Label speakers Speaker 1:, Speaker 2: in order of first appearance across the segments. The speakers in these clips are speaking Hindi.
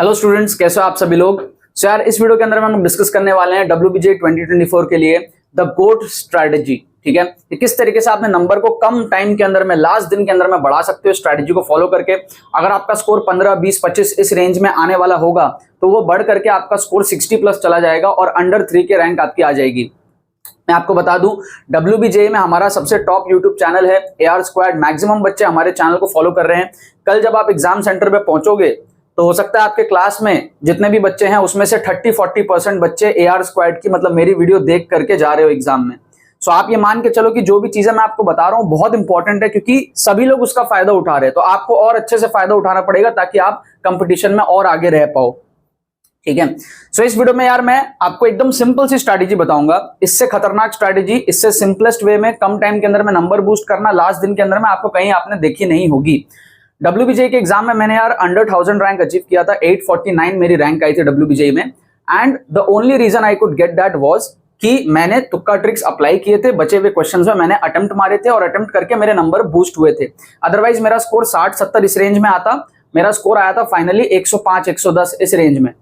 Speaker 1: हेलो स्टूडेंट्स, कैसे हो आप सभी लोग। सो यार इस वीडियो के अंदर हम डिस्कस करने वाले हैं WBJ 2024 के लिए द गोट स्ट्रैटेजी। ठीक है, कि किस तरीके से आपने नंबर को कम टाइम के अंदर में, लास्ट दिन के अंदर में बढ़ा सकते हो स्ट्रैटेजी को फॉलो करके। अगर आपका स्कोर 15, 20, 25 इस रेंज में आने वाला होगा तो वो बढ़ करके आपका स्कोर 60 प्लस चला जाएगा और अंडर 3 के रैंक आपकी आ जाएगी। मैं आपको बता दूं, WBJ में हमारा सबसे टॉप यूट्यूब चैनल है AR स्क्वाड। मैक्सिमम बच्चे हमारे चैनल को फॉलो कर रहे हैं। कल जब आप एग्जाम सेंटर पे पहुंचोगे तो हो सकता है आपके क्लास में जितने भी बच्चे हैं उसमें से 30-40% बच्चे AR स्क्वाड की मतलब मेरी वीडियो देख करके जा रहे हो एग्जाम में। सो आप ये मान के चलो कि जो भी चीजें मैं आपको बता रहा हूं बहुत इंपॉर्टेंट है, क्योंकि सभी लोग उसका फायदा उठा रहे हैं। तो आपको और अच्छे से फायदा उठाना पड़ेगा ताकि आप कंपटीशन में और आगे रह पाओ। ठीक है, सो इस वीडियो में यार मैं आपको एकदम सिंपल सी स्ट्रैटेजी बताऊंगा। इससे खतरनाक स्ट्रैटेजी, इससे सिंपलेस्ट वे में कम टाइम के अंदर में नंबर बूस्ट करना लास्ट दिन के अंदर में आपको कहीं आपने देखी नहीं होगी। WBJ के एग्जाम में मैंने यार अंडर 1000 रैंक अचीव किया था। 849 मेरी रैंक आई थी WBJ में। And the only reason I could get that was कि मैंने तुक्का ट्रिक्स अप्लाई किए थे, बचे हुए क्वेश्चंस में मैंने अटेम्प्ट मारे थे और अटेम्प्ट करके मेरे नंबर बूस्ट हुए थे। अदरवाइज मेरा स्कोर 60-70 इस रेंज में आता। मेरा स्कोर आया था फाइनली 105-110 इस रेंज में।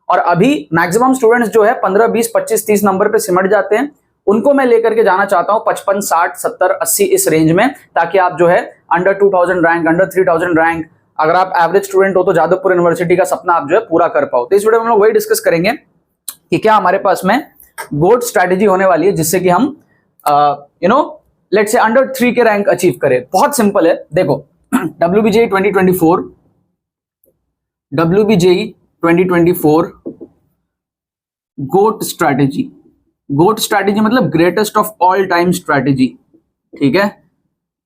Speaker 1: और अभी मैक्सिमम स्टूडेंट्स जो है 15, 20, 25, 30 नंबर पे सिमट जाते हैं। उनको मैं लेकर के जाना चाहता हूं 55, 60, 70, 80 इस रेंज में, ताकि आप जो है अंडर 2000 रैंक, अंडर 3000 रैंक, अगर आप एवरेज स्टूडेंट हो तो जादवपुर यूनिवर्सिटी का सपना आप जो है पूरा कर पाओ। तो इस वीडियो में हम लोग वही डिस्कस करेंगे कि क्या हमारे पास में गोट स्ट्रैटेजी होने वाली है जिससे कि हम लेट्स से अंडर 3 के रैंक अचीव करें। बहुत सिंपल है, देखो WBJ 2024 गोट स्ट्रैटेजी। गोट स्ट्रैटेजी मतलब greatest of all time strategy. ठीक है,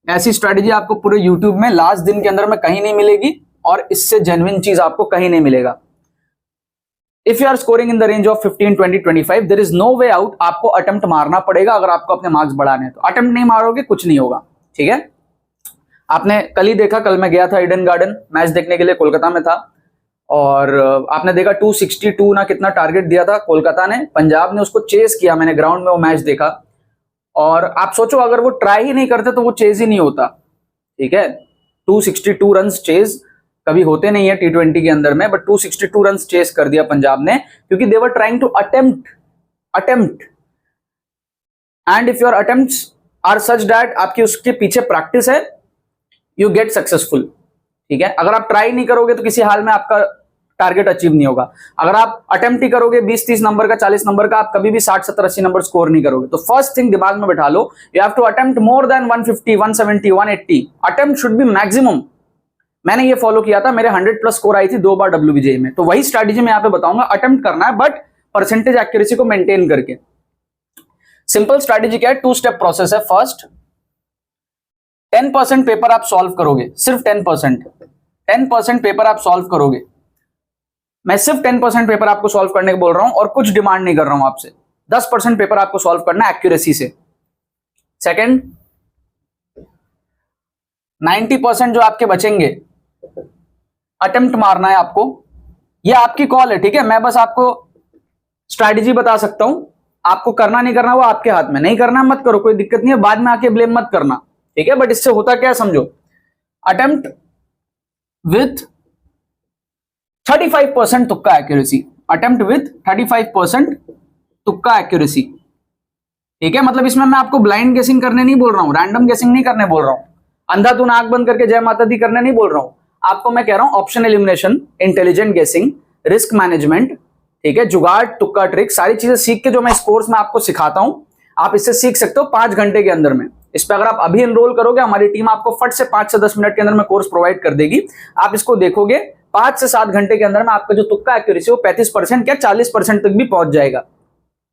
Speaker 1: ऐसी स्ट्रैटेजी आपको पूरे YouTube में लास्ट दिन के अंदर में कहीं नहीं मिलेगी और इससे जेन्युइन चीज आपको कहीं नहीं मिलेगा। If you are scoring in the range of 15, 20, 25 there is no way out. आपको अटेम्प्ट मारना पड़ेगा अगर आपको अपने मार्क्स बढ़ाने हैं। तो अटेम्प्ट नहीं मारोगे कुछ नहीं होगा। ठीक है, आपने कल ही देखा, कल मैं गया था ईडन गार्डन मैच देखने के लिए, कोलकाता में था। और आपने देखा 262 ना कितना टारगेट दिया था कोलकाता ने, पंजाब ने उसको चेस किया। मैंने ग्राउंड में वो मैच देखा और आप सोचो अगर वो ट्राई ही नहीं करते तो वो चेज ही नहीं होता। ठीक है, 262 रन्स चेज कभी होते नहीं है T20 के अंदर में, बट 262 रन्स चेस कर दिया पंजाब ने, क्योंकि they were trying to attempt and if your attempts are such that आपकी उसके पीछे प्रैक्टिस है, यू गेट सक्सेसफुल। ठीक है, अगर आप ट्राई नहीं करोगे तो किसी हाल में आपका टारगेट अचीव नहीं होगा। अगर आप अटेम्प्ट ही करोगे 20-30 नंबर का, 40 नंबर का, आप कभी भी 60-70-80 नंबर स्कोर नहीं करोगे। तो फर्स्ट थिंग दिमाग में बैठा लो, you have to attempt more than 150, 170, 180। Attempt should be maximum. मैंने ये फॉलो किया था, मेरे 100 प्लस स्कोर आई थी 2 बार WBJ में। तो वही स्ट्रैटेजी मैं यहाँ पे बताऊंगा। अटेम्प्ट करना है बट परसेंटेज एक्यूरेसी को मेंटेन करके। सिंपल स्ट्रैटेजी क्या है, 2 स्टेप प्रोसेस है। फर्स्ट 10% पेपर आप सॉल्व करोगे, सिर्फ 10% पेपर आप सॉल्व करोगे। मैं सिर्फ 10% पेपर आपको सॉल्व करने को बोल रहा हूं और कुछ डिमांड नहीं कर रहा हूं आपसे। 10% पेपर आपको सॉल्व करना है एक्यूरेसी से। सेकंड 90% जो आपके बचेंगे अटेम्प्ट मारना है आपको। ये आपकी कॉल है। ठीक है, मैं बस आपको स्ट्रैटेजी बता सकता हूं, आपको करना नहीं करना वो आपके हाथ में। नहीं करना मत करो, कोई दिक्कत नहीं है, बाद में आके ब्लेम मत करना। ठीक है, बट इससे होता क्या है समझो, अटेम्प्ट विथ 35% तुक्का एक्यूरेसी। अटेम्प्ट विथ 35% तुक्का एक्यूरेसी। ठीक है, मतलब इसमें मैं आपको ब्लाइंड गेसिंग करने नहीं बोल रहा हूं, रैंडम गेसिंग नहीं करने बोल रहा हूं, अंधाधुन आंख बंद करके जय माता दी करने नहीं बोल रहा हूं। आपको मैं कह रहा हूं ऑप्शन एलिमिनेशन, इंटेलिजेंट गेसिंग, रिस्क मैनेजमेंट, ठीक है, जुगाड़, तुक्का ट्रिक, सारी चीजें सीख के जो मैं इस कोर्स में आपको सिखाता हूं, आप इससे सीख सकते हो 5 घंटे के अंदर में। इस पे अगर आप अभी एनरोल करोगे, हमारी टीम आपको फट से 5 से 10 मिनट के अंदर में कोर्स प्रोवाइड कर देगी। आप इसको देखोगे 5 से 7 घंटे के अंदर में आपका जो तुक्का एक्यूरेसी वो 35% क्या 40% तक भी पहुंच जाएगा,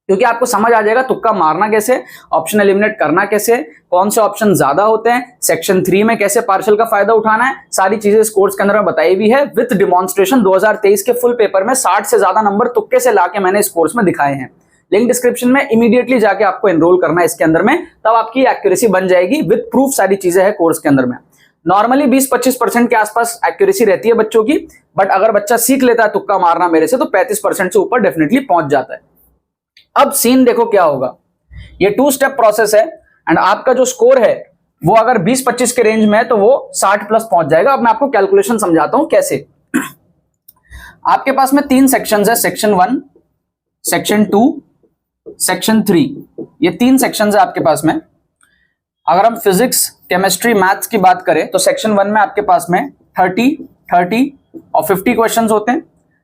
Speaker 1: क्योंकि आपको समझ आ जाएगा तुक्का मारना कैसे, ऑप्शन एलिमिनेट करना कैसे, कौन से ऑप्शन ज्यादा होते हैं, सेक्शन 3 में कैसे पार्शियल का फायदा उठाना है। सारी चीजें इस कोर्स के अंदर में बताई हुई है विद डिमॉन्स्ट्रेशन। 2023 के फुल पेपर में 60 से ज्यादा नंबर तुक्के से लाके मैंने इस कोर्स में दिखाए हैं। लिंक डिस्क्रिप्शन में इमीडिएटली जाके आपको एनरोल करना है इसके अंदर में, तब आपकी एक्यूरेसी बन जाएगी विद प्रूफ। सारी चीजें है कोर्स के अंदर में। नॉर्मली 20-25% के आसपास एक्यूरेसी रहती है बच्चों की, बट अगर बच्चा सीख लेता है तुक्का मारना मेरे से तो 35% से ऊपर डेफिनेटली पहुंच जाता है। अब सीन देखो क्या होगा, ये 2 स्टेप प्रोसेस है एंड आपका जो स्कोर है वो अगर 20-25 के रेंज में है तो वो 60 प्लस पहुंच जाएगा। अब मैं आपको कैलकुलेशन समझाता हूं कैसे। आपके पास में 3 सेक्शंस है, सेक्शन 1, सेक्शन 2, सेक्शन 3, ये 3 सेक्शंस है आपके पास में। अगर हम फिजिक्स, केमिस्ट्री, मैथ्स की बात करें तो सेक्शन 1 में आपके पास में 30, 30 और 50 क्वेश्चंस होते हैं।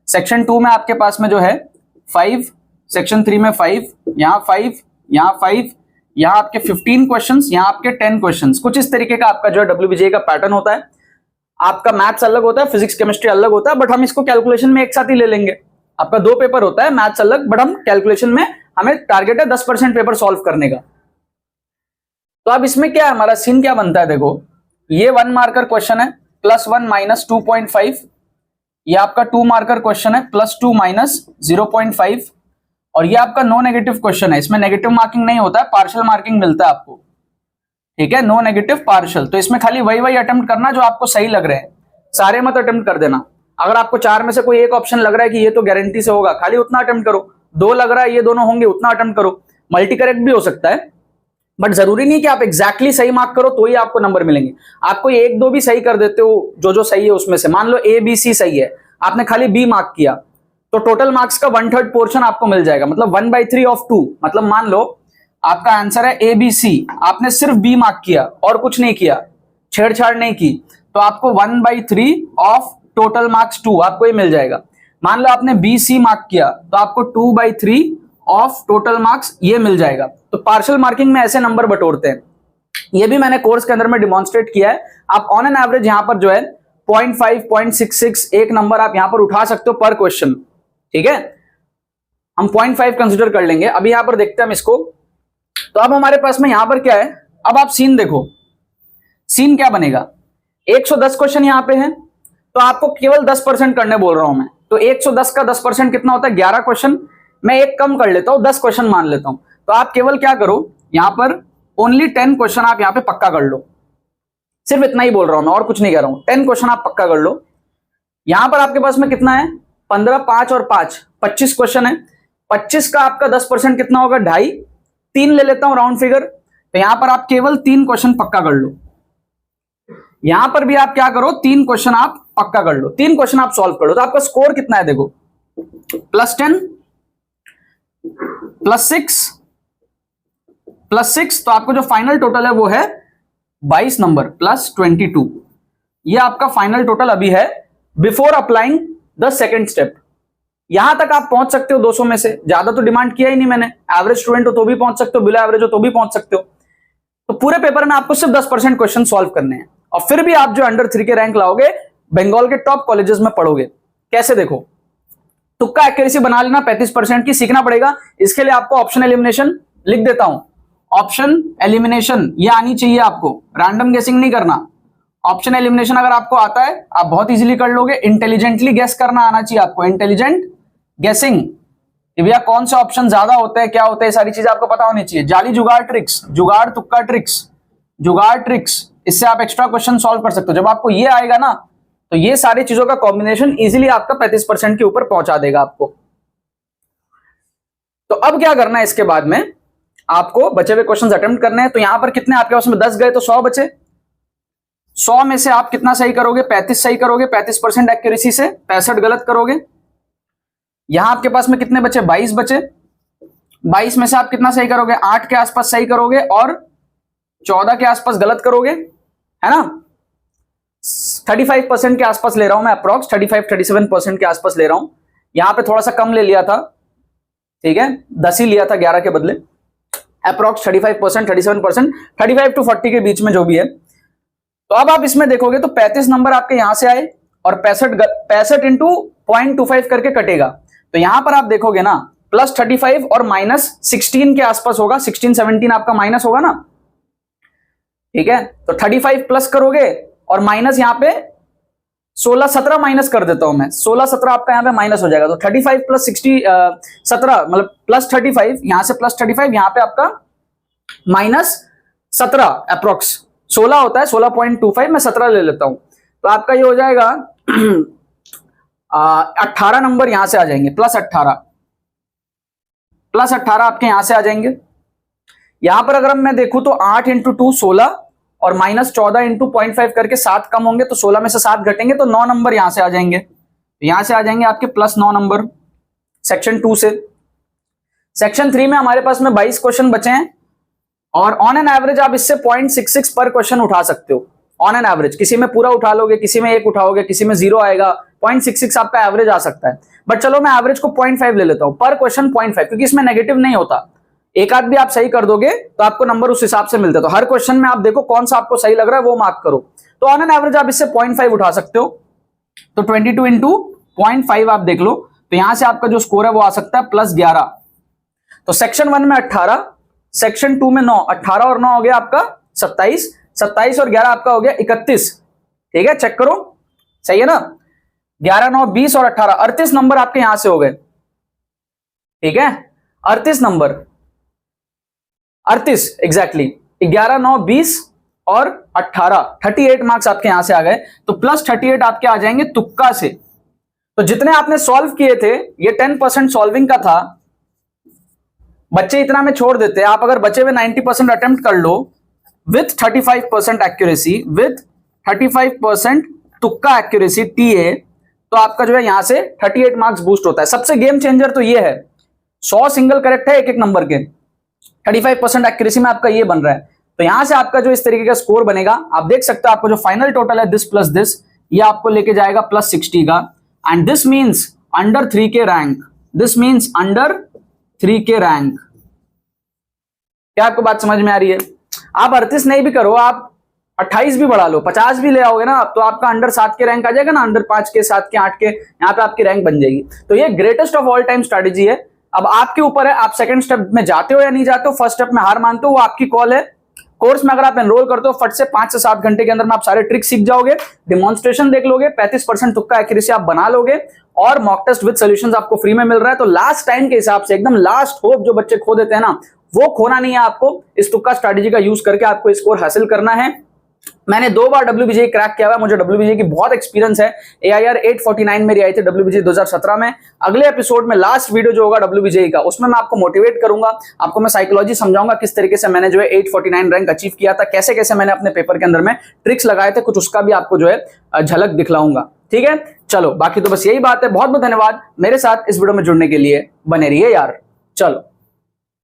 Speaker 1: सेक्शन 2 में आपके पास में जो है 5, सेक्शन 3 में 5, यहाँ 5, यहाँ 5, यहाँ आपके 15 क्वेश्चंस, यहाँ आपके 10 क्वेश्चंस। कुछ इस तरीके का आपका जो है WBJ का पैटर्न होता है। आपका मैथ्स अलग होता है, फिजिक्स केमिस्ट्री अलग होता है, बट हम इसको कैलकुलेशन में एक साथ ही ले लेंगे। आपका 2 पेपर होता है, मैथ्स अलग, बट हम कैलकुलेशन में हमें टारगेट है 10% पेपर सॉल्व करने का। तो अब इसमें क्या है, हमारा सीन क्या बनता है, देखो ये 1 मार्कर क्वेश्चन है, +1 माइनस 2.5, ये आपका 2 मार्कर क्वेश्चन है, +2 माइनस 0.5, और ये आपका नो नेगेटिव क्वेश्चन है। इसमें नेगेटिव मार्किंग नहीं होता है, पार्शियल मार्किंग मिलता है आपको, ठीक है, नो नेगेटिव पार्शियल। तो इसमें खाली वही अटेम्प्ट करना जो आपको सही लग रहे हैं, सारे मत अटेम्प्ट कर देना। अगर आपको 4 में से कोई एक ऑप्शन लग रहा है कि ये तो गारंटी से होगा, खाली उतना अटेम्प्ट करो। 2 लग रहा है ये दोनों होंगे, उतना अटेम्प्ट करो। मल्टी करेक्ट भी हो सकता है, बट जरूरी नहीं कि आप एग्जैक्टली सही मार्क करो तो ही आपको नंबर मिलेंगे। आपको 1-2 भी सही कर देते हो, जो सही है उसमें से। मान लो ABC सही है, आपने खाली B मार्क किया, तो टोटल मार्क्स का 1/3 पोर्शन आपको मिल जाएगा, मतलब 1/3 ऑफ 2। मतलब मान लो आपका आंसर है ABC, आपने सिर्फ B मार्क किया और कुछ नहीं किया, छेड़छाड़ नहीं की, तो आपको 1/3 ऑफ टोटल मार्क्स 2 आपको ये मिल जाएगा। मान लो आपने BC मार्क किया तो आपको 2/3 ऑफ टोटल मार्क्स ये मिल जाएगा। तो पार्शियल मार्किंग में ऐसे नंबर बटोरते हैं, ये भी मैंने कोर्स के अंदर में डिमॉन्स्ट्रेट किया है। आप ऑन एन एवरेज यहाँ पर जो है 0.5, 0.66 एक नंबर आप यहाँ पर उठा सकते हो पर क्वेश्चन, ठीक है। हम 0.5 कंसिडर कर लेंगे। अभी यहां पर देखते हैं हम इसको। तो अब हमारे पास में यहां पर क्या है, अब आप सीन देखो, सीन क्या बनेगा। 110 क्वेश्चन यहां पे है, तो आपको केवल 10% करने बोल रहा हूं मैं। तो 110 का 10% कितना होता है, 11 क्वेश्चन। मैं एक कम कर लेता हूं, 10 क्वेश्चन मान लेता हूं। तो आप केवल क्या करो, यहां पर ओनली 10 क्वेश्चन आप यहां पे पक्का कर लो। सिर्फ इतना ही बोल रहा हूं मैं, और कुछ नहीं कह रहा हूं। 10 क्वेश्चन आप पक्का कर लो। यहां पर आपके पास में कितना है, 15, 5 और 5, 25 क्वेश्चन है। 25 का आपका 10% कितना होगा, 2.5, 3 ले लेता हूं राउंड फिगर। तो यहां पर आप केवल 3 क्वेश्चन पक्का कर लो। यहां पर भी आप क्या करो, 3 क्वेश्चन आप पक्का कर लो, 3 क्वेश्चन आप सॉल्व कर लो। तो आपका स्कोर कितना है, देखो +10, +6, तो आपको जो फाइनल टोटल है वो है 22 नंबर +22। ये आपका फाइनल टोटल अभी है before applying the second step. यहां तक आप पहुंच सकते हो 200 में से, ज्यादा तो डिमांड किया ही नहीं मैंने। एवरेज स्टूडेंट हो तो भी पहुंच सकते हो, बिलो एवरेज हो तो भी पहुंच सकते हो। तो पूरे पेपर में आपको सिर्फ 10% क्वेश्चन सॉल्व करने हैं, और फिर भी आप जो अंडर 3 के रैंक लाओगे, बंगाल के टॉप कॉलेजेस में पढ़ोगे। कैसे, देखो तुक्का एक्यूरेसी बना लेना 35% की, सीखना पड़ेगा। इसके लिए आपको ऑप्शन एलिमिनेशन लिख देता हूं, ऑप्शन एलिमिनेशन ये आनी चाहिए आपको, रैंडम गेसिंग नहीं करना। ऑप्शन एलिमिनेशन अगर आपको आता है आप बहुत इजीली कर लोगे। इंटेलिजेंटली गेस करना आना चाहिए आपको, इंटेलिजेंट गेसिंग, भैया कौन से ऑप्शन ज्यादा होते हैं, क्या होते हैं, सारी चीजें आपको पता होनी चाहिए। जाली जुगाड़ ट्रिक्स, जुगाड़ तुक्का ट्रिक्स, जुगाड़ ट्रिक्स, इससे आप एक्स्ट्रा क्वेश्चन सॉल्व कर सकते हो। जब आपको ये आएगा ना, तो ये सारी चीजों का कॉम्बिनेशन इजीली आपका 35% के ऊपर पहुंचा देगा आपको। तो अब क्या करना है, इसके बाद में आपको बचे हुए क्वेश्चंस अटेम्प्ट करने हैं। तो यहां पर कितने आपके पास में 10 गए तो 100 बचे। 100 में से आप कितना सही करोगे, 35 सही करोगे 35% एक्यूरेसी से, 65 गलत करोगे। यहां आपके पास में कितने बचे, 22 बचे। 22 में से आप कितना सही करोगे, 8 के आसपास सही करोगे और 14 के आसपास गलत करोगे, है ना। 35% के आसपास ले रहा हूं मैं, अप्रॉक्स 35-37% के आसपास ले रहा हूं। यहां पे थोड़ा सा कम ले लिया था, ठीक है, 10 ही लिया था 11 के बदले। अप्रॉक्स 35%, 37%, 35 to 40 के बीच में जो भी है। तो अब आप इसमें देखोगे तो 35 नंबर आपके यहां से आए और 65 इंटू 0.25 करके कटेगा। तो यहां पर आप देखोगे ना, +35 और -16 के आसपास होगा, 16-17 आपका माइनस होगा ना, ठीक है। तो 35 प्लस करोगे और माइनस यहां पे 16-17 माइनस कर देता हूं मैं, 16-17 आपका यहां पे माइनस हो जाएगा। तो 35 + 17 मतलब +35, यहां से +35, यहां पे आपका -17 अप्रोक्स 16 होता है, 16.25 मैं 17 ले लेता हूं। तो आपका ये हो जाएगा 18 नंबर यहां से आ जाएंगे, +18 आपके यहां से आ जाएंगे। यहां पर अगर मैं देखूं तो 8 × 2 16 और -14 × 0.5 करके 7 कम होंगे, तो 16 में से 7 घटेंगे तो 9 नंबर यहां से आ जाएंगे। यहां से आ जाएंगे आपके +9 नंबर सेक्शन 2 से। सेक्शन 3 में हमारे पास में 22 क्वेश्चन बचे हैं और ऑन एन एवरेज आप इससे 0.66 पर क्वेश्चन उठा सकते हो। ऑन एन एवरेज किसी में पूरा उठा लोगे, किसी में 1 उठाओगे, किसी में 0 आएगा, 0.66 आपका एवरेज आ सकता है। बट चलो मैं एवरेज को 0.5 ले लेता हूं पर क्वेश्चन 0.5, क्योंकि इसमें नेगेटिव नहीं होता। एक आध भी आप सही कर दोगे तो आपको नंबर उस हिसाब से मिलता है। तो हर क्वेश्चन में आप देखो कौन सा आपको सही लग रहा है वो मार्क करो। तो ऑन एन एवरेज आप इससे 0.5 उठा सकते हो। तो 22 इंटू 0.5 आप देख लो, तो यहां से आपका जो स्कोर है वो आ सकता है +11। तो सेक्शन 1 में 18, सेक्शन 2 में 9, 18 और 9 हो गया आपका 27, 27 और 11 आपका हो गया 31। ठीक है, चेक करो सही है ना। 11, 9, 20 और 18, 38 नंबर आपके यहां से हो गए। ठीक है, 38 नंबर, 38 एग्जैक्टली। 11, 9, 20 और 18, 38 मार्क्स आपके यहां से आ गए। तो +38 आपके आ जाएंगे तुक्का से। तो जितने आपने सॉल्व किए थे ये 10% सॉल्विंग का था। बच्चे इतना में छोड़ देते हैं, आप अगर बचे हुए 90% अटेम्प्ट कर लो विथ 35% एक्यूरेसी, विथ 35% तुक्का एक्यूरेसी टीए, तो आपका जो है यहां से 38 मार्क्स बूस्ट होता है। सबसे गेम चेंजर तो ये है, 100 सिंगल करेक्ट है एक एक नंबर के, 35% एक्यूरेसी में आपका ये बन रहा है। तो यहां से आपका जो इस तरीके का स्कोर बनेगा, आप देख सकते हो आपको जो फाइनल टोटल है दिस प्लस दिस, ये आपको लेके जाएगा +60 का। And this means under 3K rank, this means under 3K rank. क्या आपको बात समझ में आ रही है? आप 38 नहीं भी करो, आप 28 भी बढ़ा लो, 50 भी ले आओगे ना, तो आपका अंडर 7 के रैंक आ जाएगा ना, अंडर 5 के, 7 के, 8 के, यहाँ पे आपकी रैंक बन जाएगी। तो ये greatest of all time strategy है। अब आपके ऊपर है, आप सेकंड स्टेप में जाते हो या नहीं जाते हो, फर्स्ट स्टेप में हार मानते हो, वो आपकी कॉल है। कोर्स में अगर आप एनरोल करते हो, फट से 5 से 7 घंटे के अंदर में आप सारे ट्रिक सीख जाओगे, डिमॉन्स्ट्रेशन देख लोगे, 35% तुक्का एक्यूरेसी आप बना लोगे, और मॉक टेस्ट विद सॉल्यूशंस आपको फ्री में मिल रहा है। तो लास्ट टाइम के हिसाब से एकदम लास्ट होप जो बच्चे खो देते हैं ना, वो खोना नहीं है आपको। इस तुक्का स्ट्रैटेजी का यूज करके आपको स्कोर हासिल करना है। मैंने 2 बार WBJ क्रैक किया हुआ है, मुझे WBJ की बहुत एक्सपीरियंस है। AIR 849 मेरी आई थी WBJ 2017 में। अगले एपिसोड में लास्ट वीडियो जो होगा WBJ का, उसमें मैं आपको मोटिवेट करूंगा, आपको मैं साइकोलॉजी समझाऊंगा, किस तरीके से मैंने जो है 849 रैंक अचीव किया था, कैसे कैसे मैंने अपने पेपर के अंदर में ट्रिक्स लगाए थे, कुछ उसका भी आपको जो है झलक दिखलाऊंगा। ठीक है, चलो बाकी तो बस यही बात है। बहुत बहुत धन्यवाद मेरे साथ इस वीडियो में जुड़ने के लिए, बने रहिए यार। चलो।